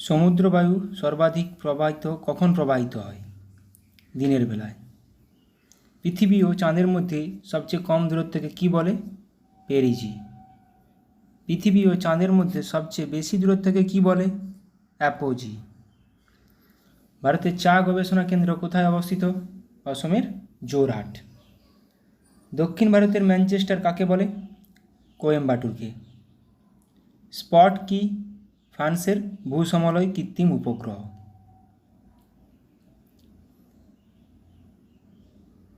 সমুদ্র বায়ু সর্বাধিক কখন প্রবাহিত হয়? দিনের বেলায়। পৃথিবী ও চাঁদের মধ্যে সবচেয়ে কম দূরত্বকে কী বলে? পেরিজি। পৃথিবী ও চাঁদের মধ্যে সবচেয়ে বেশি দূরত্বকে কী বলে? অ্যাপোজি। ভারতের চা গবেষণা কেন্দ্র কোথায় অবস্থিত? অসমের জোরহাট। দক্ষিণ ভারতের ম্যানচেস্টার কাকে বলে? কোয়েম্বাটুরকে। স্পট কি? ফ্রান্সের ভূসমলয় কৃত্রিম উপগ্রহ।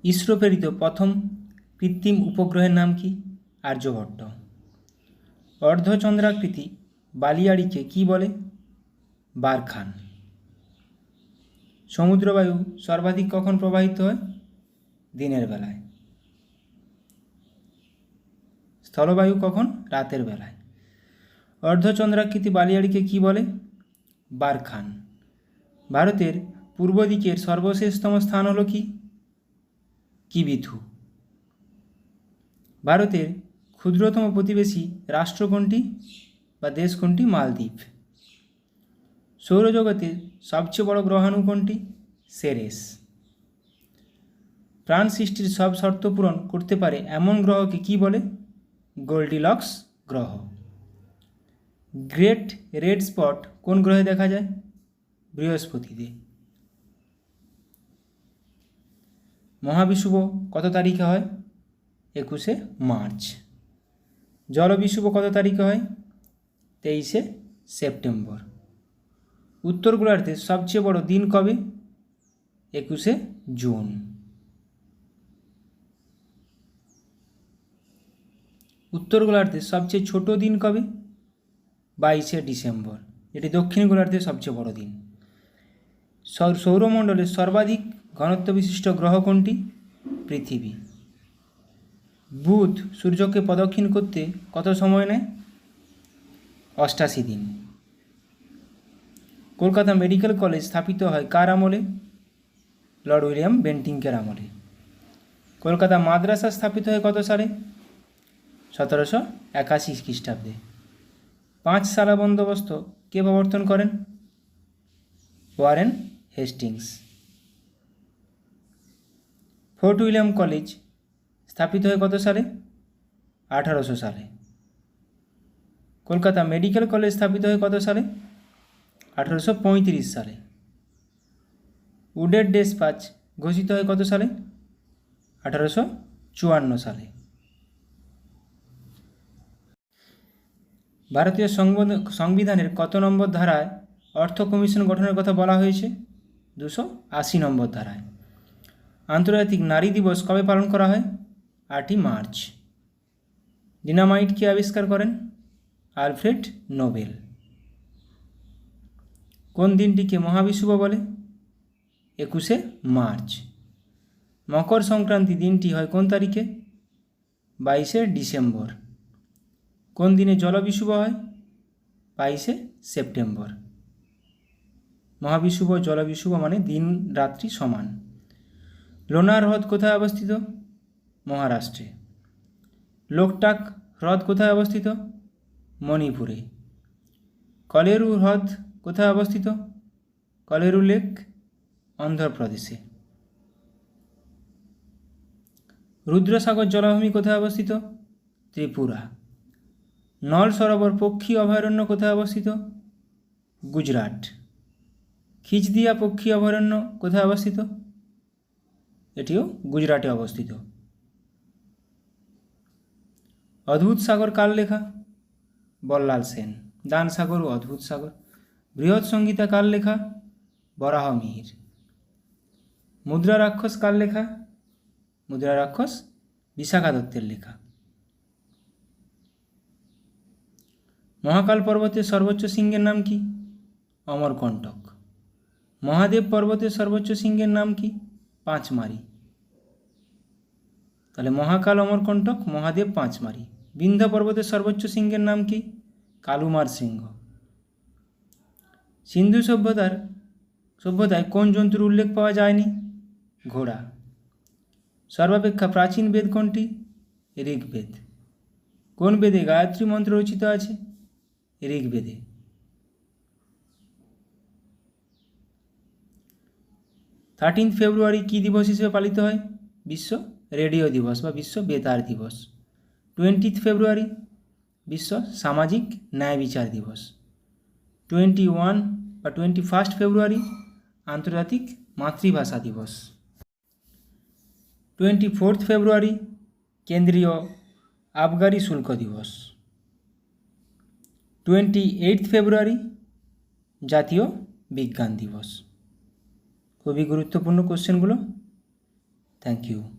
ইসরো প্রেরিত প্রথম কৃত্রিম উপগ্রহের নাম কি? আর্যভট্ট। অর্ধচন্দ্রাকৃতি বালিয়াড়িকে কি বলে? বারখান। সমুদ্রবায়ু সর্বাধিক কখন প্রবাহিত হয়? দিনের বেলায়। স্থলবায়ু কখন? রাতের বেলায়। অর্ধচন্দ্রাকৃতি বালিয়াড়িকে কি বলে? বারখান। ভারতের পূর্ব দিকের সর্বশেষতম স্থান হল কি? কিবিথু। ভারতের ক্ষুদ্রতম প্রতিবেশী রাষ্ট্র কোনটি বা দেশ কোনটি? মালদ্বীপ। সৌরজগতের সবচেয়ে বড় গ্রহাণু কোনটি? সেরেস। প্রাণ সৃষ্টির সব শর্ত পূরণ করতে পারে এমন গ্রহকে কি বলে? গোল্ডিলক্স গ্রহ। গ্রেট রেড স্পট কোন গ্রহে দেখা যায়? বৃহস্পতিতে। মহাবিষুব কত তারিখে হয়? 21শে মার্চ। জলবিষুব কত তারিখে হয়? 23শে সেপ্টেম্বর। উত্তর গোলার্ধের সবচেয়ে বড় দিন কবে? 21শে জুন। উত্তর গোলার্ধের সবচেয়ে ছোট দিন কবে? 22শে ডিসেম্বর, এটি দক্ষিণ গোলার্ধের সবচেয়ে বড় দিন। সৌরমণ্ডলের সর্বাধিক ঘনত্ব বিশিষ্ট গ্রহ কোনটি? পৃথিবী। বুধ সূর্যকে প্রদক্ষিণ করতে কত সময় নেয়? 88 দিন। কলকাতা মেডিকেল কলেজ স্থাপিত হয় কার আমলে? লর্ড উইলিয়াম বেন্টিংকের আমলে। কলকাতা মাদ্রাসা স্থাপিত হয় কত সালে? 1781 খ্রিস্টাব্দে। পাঁচশালা বন্দোবস্ত কে প্রবর্তন করেন? Warren Hastings. Fort William college স্থাপিত হয় কত সালে? 1800 সালে। কলকাতা মেডিকেল কলেজ স্থাপিত হয় কত সালে? 1835 সালে। উডের ডেসপাচ ঘোষিত হয় কত সালে? 1854 সালে। ভারতীয় সংবিধানের কত নম্বর ধারায় অর্থ কমিশন গঠনের কথা বলা হয়েছে? 280 নম্বর ধারায়। আন্তর্জাতিক নারী দিবস কবে পালন করা হয়? 8ই মার্চ। ডিনামাইট কে আবিষ্কার করেন? Alfred Nobel. কোন দিনটিকে মহাবিষুব বলে? 21শে মার্চ। মকর সংক্রান্তি দিনটি হয় কোন তারিখে? 22শে ডিসেম্বর। কোন দিনে জলবিষুব হয়? 22শে সেপ্টেম্বর। মহাবিষুব জলবিষুব মানে দিন রাত্রি সমান। লোনার হ্রদ কোথায় অবস্থিত? মহারাষ্ট্রে। লোকটাক হ্রদ কোথায় অবস্থিত? মণিপুরে। কলেরু হ্রদ কোথায় অবস্থিত? কলেরু লেক অন্ধ্রপ্রদেশে। রুদ্রসাগর জলাভূমি কোথায় অবস্থিত? ত্রিপুরা। নল সরোবর পক্ষী অভয়ারণ্য কোথায় অবস্থিত? গুজরাট। খিচদিয়া পক্ষী অভয়ারণ্য কোথায় অবস্থিত? এটিও গুজরাটে অবস্থিত। অদ্ভুত সাগর কার লেখা? বল্লাল সেন। দান সাগর ও অদ্ভুত সাগর। বৃহৎ সংহিতা কার লেখা? বরাহ মিহির। মুদ্রা রাক্ষস কার লেখা? মুদ্রা রাক্ষস বিশাখা দত্তের লেখা। মহাকাল পর্বতের সর্বোচ্চ শৃঙ্গের নাম কি? অমরকণ্টক। মহাদেব পর্বতের সর্বোচ্চ শৃঙ্গের নাম কি? পাঁচমারি। তাহলে মহাকাল, অমরকণ্টক, মহাদেব, পাঁচমারি। বিন্ধ্য পর্বতের সর্বোচ্চ শৃঙ্গের নাম কি? কালুমার সিংহ। সিন্ধু সভ্যতায় কোন জন্তুর উল্লেখ পাওয়া যায়নি? ঘোড়া। সর্বাপেক্ষা প্রাচীন বেদ কোনটি? ঋগ্বেদ। কোন বেদে গায়ত্রী মন্ত্র রচিত আছে? ঋগ্বেদে। 13 ফেব্রুয়ারি কী দিবস হিসেবে পালিত হয়? বিশ্ব রেডিও দিবস বা বিশ্ব বেতার দিবস। 20 ফেব্রুয়ারি বিশ্ব সামাজিক ন্যায় বিচার দিবস। 21 ফেব্রুয়ারি আন্তর্জাতিক মাতৃভাষা দিবস। 24 ফেব্রুয়ারি কেন্দ্রীয় আবগারি শুল্ক দিবস। 28 ফেব্রুয়ারি জাতীয় বিজ্ঞান দিবস। খুবই গুরুত্বপূর্ণ কোশ্চেনগুলো। Thank you.